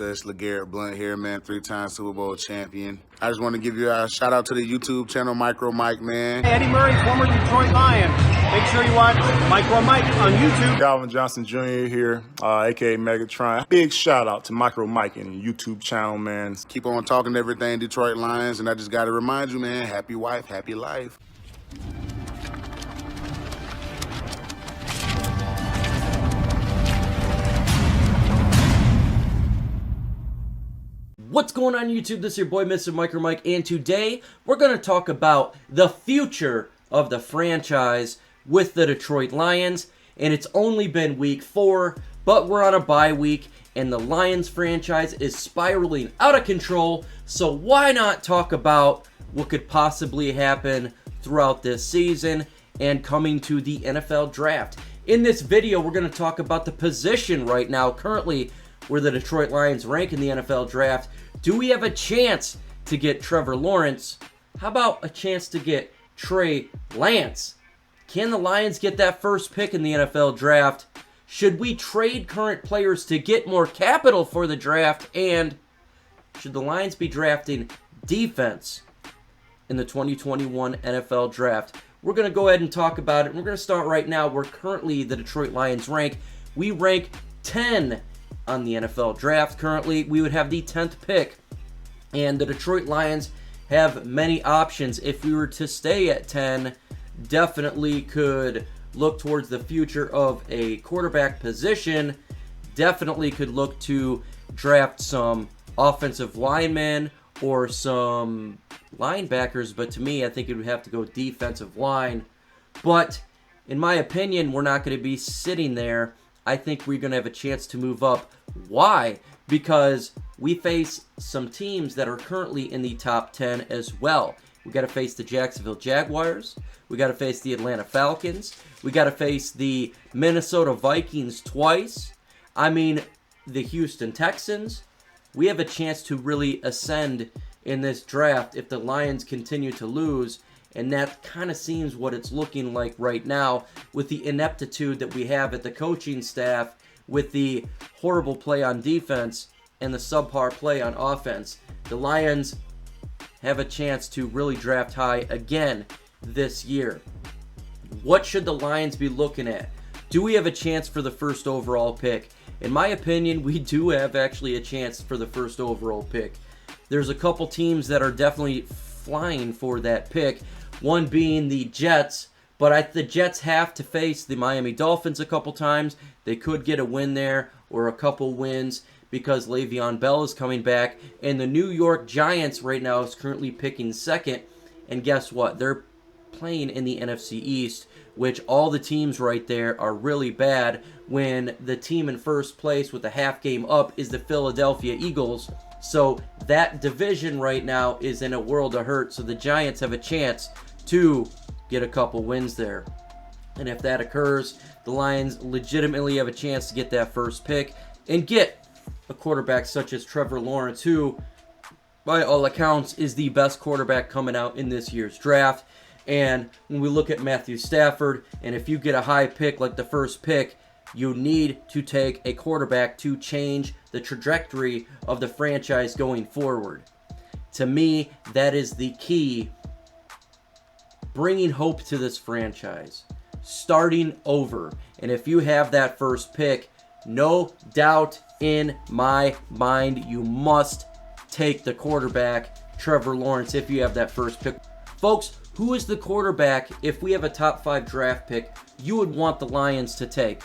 It's LeGarrette Blunt here, man, 3-time Super Bowl champion. I just want to give you a shout out to the YouTube channel, MicroMike, man. Eddie Murray, former Detroit Lion. Make sure you watch MicroMike on YouTube. Calvin Johnson Jr. here, aka Megatron. Big shout out to MicroMike and YouTube channel, man. Keep on talking everything Detroit Lions, and I just got to remind you, man, happy wife, happy life. What's going on YouTube? This is your boy Mr. MicroMike, and today we're going to talk about the future of the franchise with the Detroit Lions. And it's only been week 4, but we're on a bye week and the Lions franchise is spiraling out of control. So why not talk about what could possibly happen throughout this season and coming to the NFL draft. In this video, we're going to talk about the position right now, currently where the Detroit Lions rank in the NFL draft. Do we have a chance to get Trevor Lawrence? How about a chance to get Trey Lance? Can the Lions get that first pick in the NFL draft? Should we trade current players to get more capital for the draft? And should the Lions be drafting defense in the 2021 NFL draft? We're going to go ahead and talk about it. We're going to start right now where currently the Detroit Lions rank. We rank 10 on the NFL draft currently. We would have the 10th pick, and the Detroit Lions have many options. If we were to stay at 10, definitely could look towards the future of a quarterback position, definitely could look to draft some offensive linemen or some linebackers, but to me, I think it would have to go defensive line. But in my opinion, we're not going to be sitting there. I think we're going to have a chance to move up. Why? Because we face some teams that are currently in the top 10 as well. We got to face the Jacksonville Jaguars. We got to face the Atlanta Falcons. We got to face the Minnesota Vikings twice. I mean, the Houston Texans. We have a chance to really ascend in this draft if the Lions continue to lose. And that kind of seems what it's looking like right now with the ineptitude that we have at the coaching staff, with the horrible play on defense and the subpar play on offense. The Lions have a chance to really draft high again this year. What should the Lions be looking at? Do we have a chance for the first overall pick? In my opinion, we do have actually a chance for the first overall pick. There's a couple teams that are definitely flying for that pick. One being the Jets, but the Jets have to face the Miami Dolphins a couple times. They could get a win there or a couple wins because Le'Veon Bell is coming back. And the New York Giants right now is currently picking second. And guess what? They're playing in the NFC East, which all the teams right there are really bad, when the team in first place with a half game up is the Philadelphia Eagles. So that division right now is in a world of hurt. So the Giants have a chance to get a couple wins there. And if that occurs, the Lions legitimately have a chance to get that first pick and get a quarterback such as Trevor Lawrence, who, by all accounts, is the best quarterback coming out in this year's draft. And when we look at Matthew Stafford, and if you get a high pick like the first pick, you need to take a quarterback to change the trajectory of the franchise going forward. To me, that is the key. Bringing hope to this franchise. Starting over. And if you have that first pick, no doubt in my mind, you must take the quarterback, Trevor Lawrence, if you have that first pick. Folks, who is the quarterback, if we have a top 5 draft pick, you would want the Lions to take?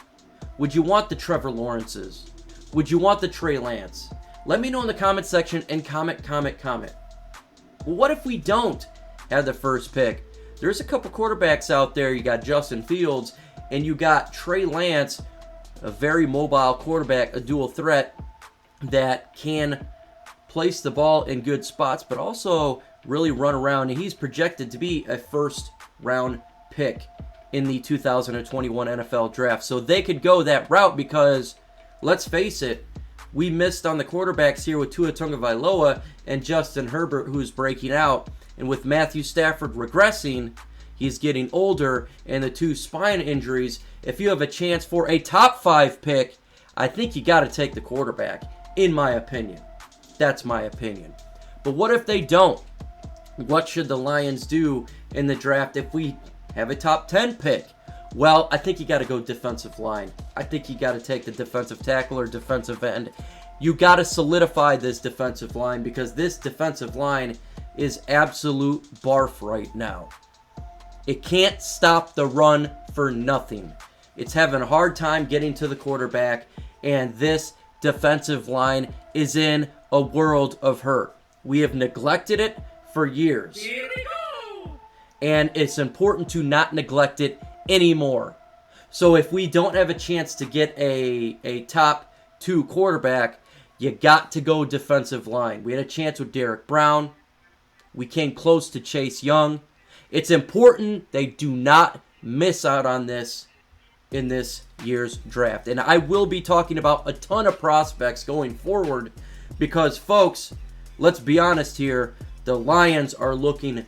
Would you want the Trevor Lawrences? Would you want the Trey Lance? Let me know in the comment section and comment. Well, what if we don't have the first pick? There's a couple quarterbacks out there. You got Justin Fields and you got Trey Lance, a very mobile quarterback, a dual threat that can place the ball in good spots, but also really run around. And he's projected to be a first round pick in the 2021 NFL draft. So they could go that route because, let's face it, we missed on the quarterbacks here with Tua Tagovailoa and Justin Herbert, who's breaking out. And with Matthew Stafford regressing, he's getting older, and the 2 spine injuries, if you have a chance for a top 5 pick, I think you got to take the quarterback. in my opinion. That's my opinion. But what if they don't? What should the Lions do in the draft if we have a top 10 pick? Well, I think you got to go defensive line. I think you got to take the defensive tackle or defensive end. You got to solidify this defensive line because this defensive line is absolute barf right now. It can't stop the run for nothing. It's having a hard time getting to the quarterback, and this defensive line is in a world of hurt. We have neglected it for years. Here we go! And it's important to not neglect it anymore. So if we don't have a chance to get a top 2 quarterback, you got to go defensive line. We had a chance with Derek Brown. We came close to Chase Young. It's important they do not miss out on this in this year's draft. And I will be talking about a ton of prospects going forward because, folks, let's be honest here, the Lions are looking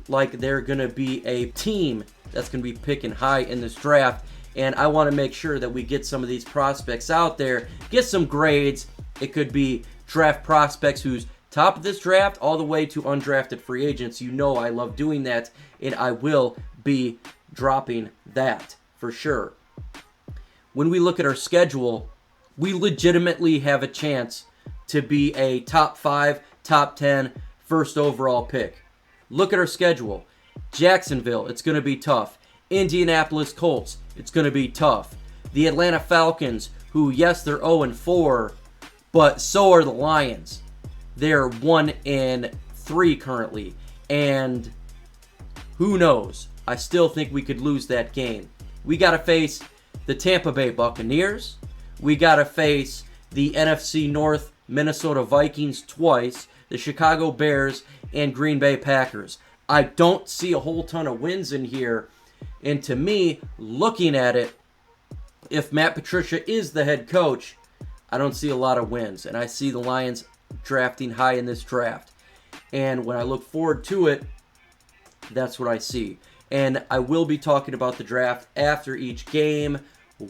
like they're going to be a team that's going to be picking high in this draft. And I want to make sure that we get some of these prospects out there, get some grades. It could be draft prospects who's top of this draft all the way to undrafted free agents. You know I love doing that, and I will be dropping that for sure. When we look at our schedule, we legitimately have a chance to be a top 5, top 10, first overall pick. Look at our schedule. Jacksonville, it's going to be tough. Indianapolis Colts, it's going to be tough. The Atlanta Falcons, who, yes, they're 0-4, but so are the Lions. They're 1-3 currently. And who knows? I still think we could lose that game. We got to face the Tampa Bay Buccaneers. We got to face the NFC North Minnesota Vikings twice, the Chicago Bears, and Green Bay Packers. I don't see a whole ton of wins in here. And to me, looking at it, if Matt Patricia is the head coach, I don't see a lot of wins. And I see the Lions drafting high in this draft. And when I look forward to it, that's what I see. And I will be talking about the draft after each game,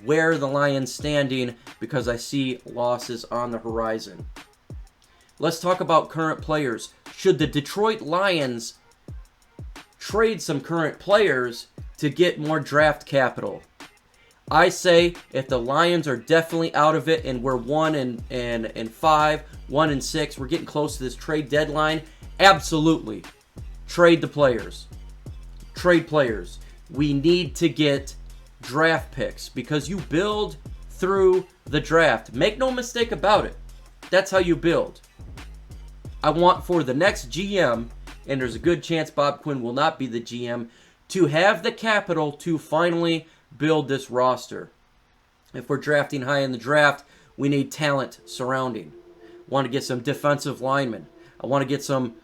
where the Lions standing, because I see losses on the horizon. Let's talk about current players. Should the Detroit Lions trade some current players to get more draft capital? I say if the Lions are definitely out of it and we're 1-5, 1-6, we're getting close to this trade deadline, absolutely. Trade the players. Trade players. We need to get draft picks because you build through the draft. Make no mistake about it. That's how you build. I want for the next GM, and there's a good chance Bob Quinn will not be the GM, to have the capital to finally build this roster. If we're drafting high in the draft, we need talent surrounding. Want to get some defensive linemen. I want to get some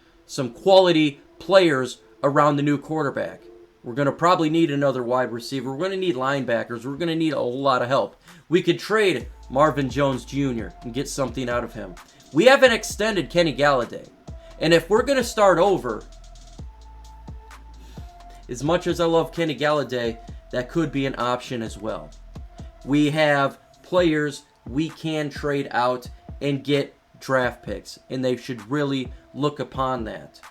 quality players around the new quarterback. We're going to probably need another wide receiver. We're going to need linebackers. We're going to need a whole lot of help. We could trade Marvin Jones Jr. and get something out of him. We haven't extended Kenny Galladay. And if we're going to start over, as much as I love Kenny Galladay, that could be an option as well. We have players we can trade out and get draft picks, and they should really look upon that.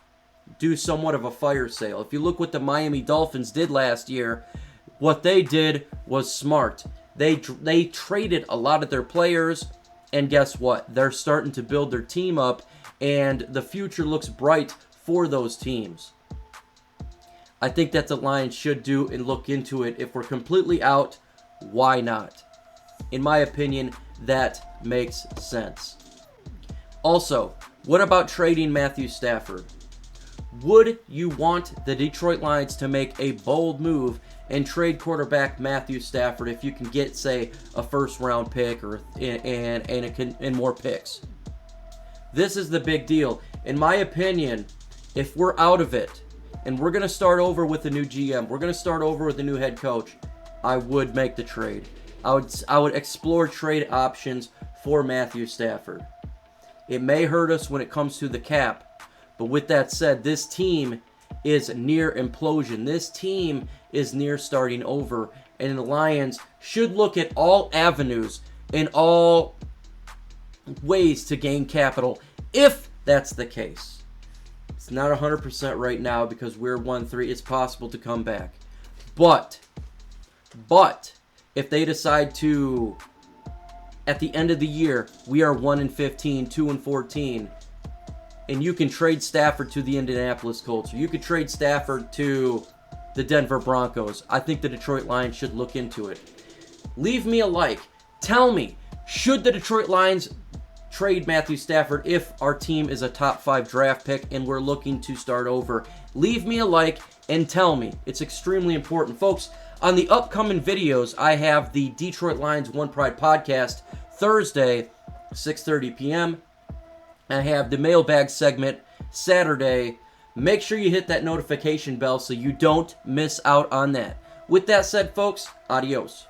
Do somewhat of a fire sale. If you look what the Miami Dolphins did last year, what they did was smart. They traded a lot of their players, and guess what? They're starting to build their team up, and the future looks bright for those teams. I think that the Lions should do and look into it. If we're completely out, why not? In my opinion, that makes sense. Also, what about trading Matthew Stafford? Would you want the Detroit Lions to make a bold move and trade quarterback Matthew Stafford if you can get, say, a first-round pick or and more picks? This is the big deal. In my opinion, if we're out of it and we're going to start over with a new GM, we're going to start over with a new head coach, I would make the trade. I would explore trade options for Matthew Stafford. It may hurt us when it comes to the cap, but with that said, this team is near implosion. This team is near starting over, and the Lions should look at all avenues and all ways to gain capital if that's the case. It's not 100% right now because we're 1-3. It's possible to come back. But if they decide to, at the end of the year, we are 1-15, 2-14, and you can trade Stafford to the Indianapolis Colts, or you could trade Stafford to the Denver Broncos, I think the Detroit Lions should look into it. Leave me a like. Tell me, should the Detroit Lions trade Matthew Stafford if our team is a top 5 draft pick and we're looking to start over? Leave me a like and tell me. It's extremely important. Folks, on the upcoming videos, I have the Detroit Lions One Pride podcast Thursday, 6:30 p.m. I have the mailbag segment Saturday. Make sure you hit that notification bell so you don't miss out on that. With that said, folks, adios.